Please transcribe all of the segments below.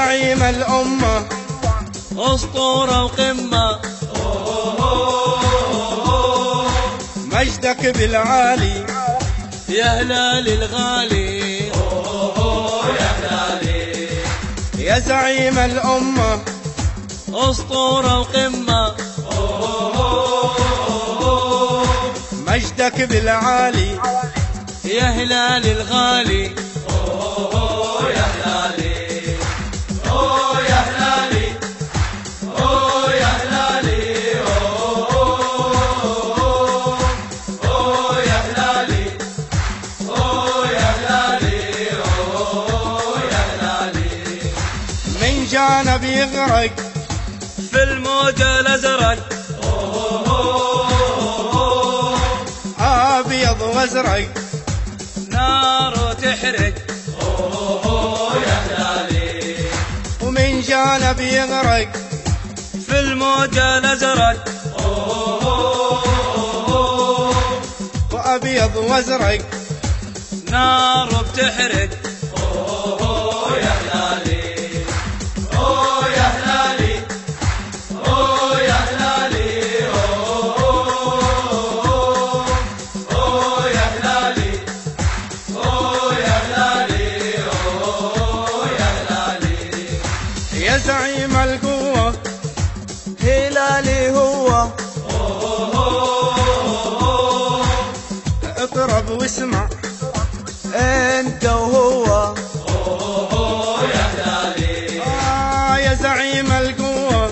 زعيم الأمة أسطورة وقمة، مجدك بالعالي يا هلال الغالي، يا هلالي. يا زعيم الأمة أسطورة وقمة، مجدك بالعالي يا هلال الغالي، يا هلالي. يا هلالي، يا هلالي، يا هلالي، يا هلالي، يا هلالي. من جانب يغرق في الموج الأزرق، أبيض وازرق، نار تحرق، يا هلالي. ومن جانب يغرق في الموج الأزرق، وأبيض وازرق، نار بتحرق، يا هلالي. يا هلالي، يا هلالي، يا هلالي، يا هلالي، يا هلالي. يا زعيم القوة هلالي هو، اقرب واسمع انت وهو، يا هلالي. يا زعيم القوة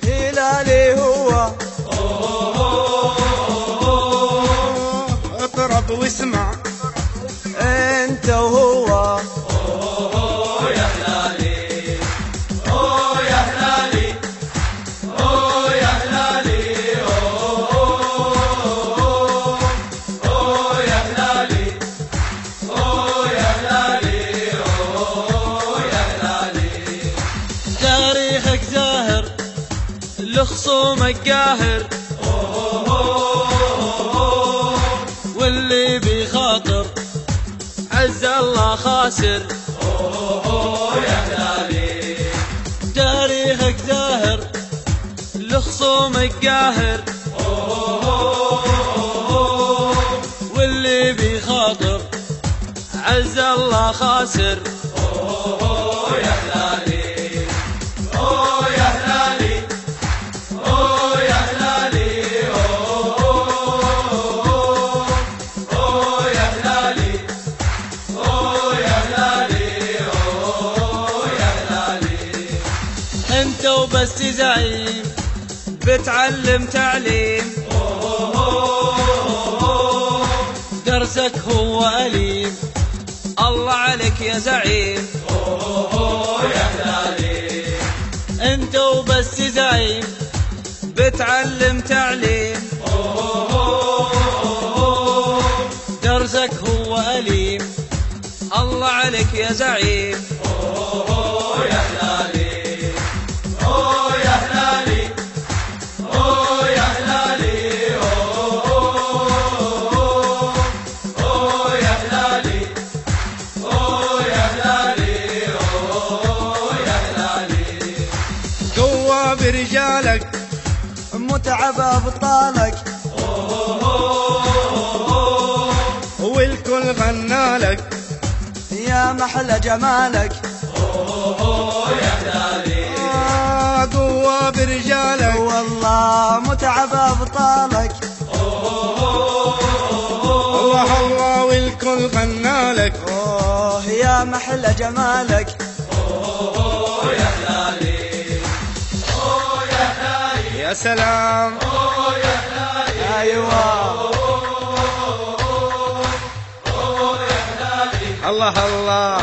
هلالي هو، اقرب واسمع انت وهو، يا هلالي. يا هلالي، يا هلالي، يا هلالي، يا هلالي، يا هلالي. تاريخك زاهر لخصومك قاهر، واللي بيخاطر عز الله خاسر، يا هلالي. تاريخك زاهر لخصومك قاهر، واللي بيخاطر عز الله خاسر، يا هلالي. يا هلالي، يا هلالي، يا هلالي، يا هلالي، يا هلالي. انت وبس زعيم بتعلم تعليم، درسك هو أليم، الله عليك يا زعيم، يا هلالي. انت وبس زعيم بتعلم تعليم، درسك هو أليم، الله عليك يا زعيم، يا هلالي. يا هلالي، يا هلالي، يا هلالي، يا هلالي، يا هلالي. قوة برجالك، متعب أبطالك، والكل غنالك، يا محلى جمالك، يا هلالي. قوة برجالك، والله متعب أبطالك، الله الله والكل غنالك، أوه يا محلى جمالك، يا هلالي. يا هلالي، يا سلام، يا هلالي، أيوة الله الله.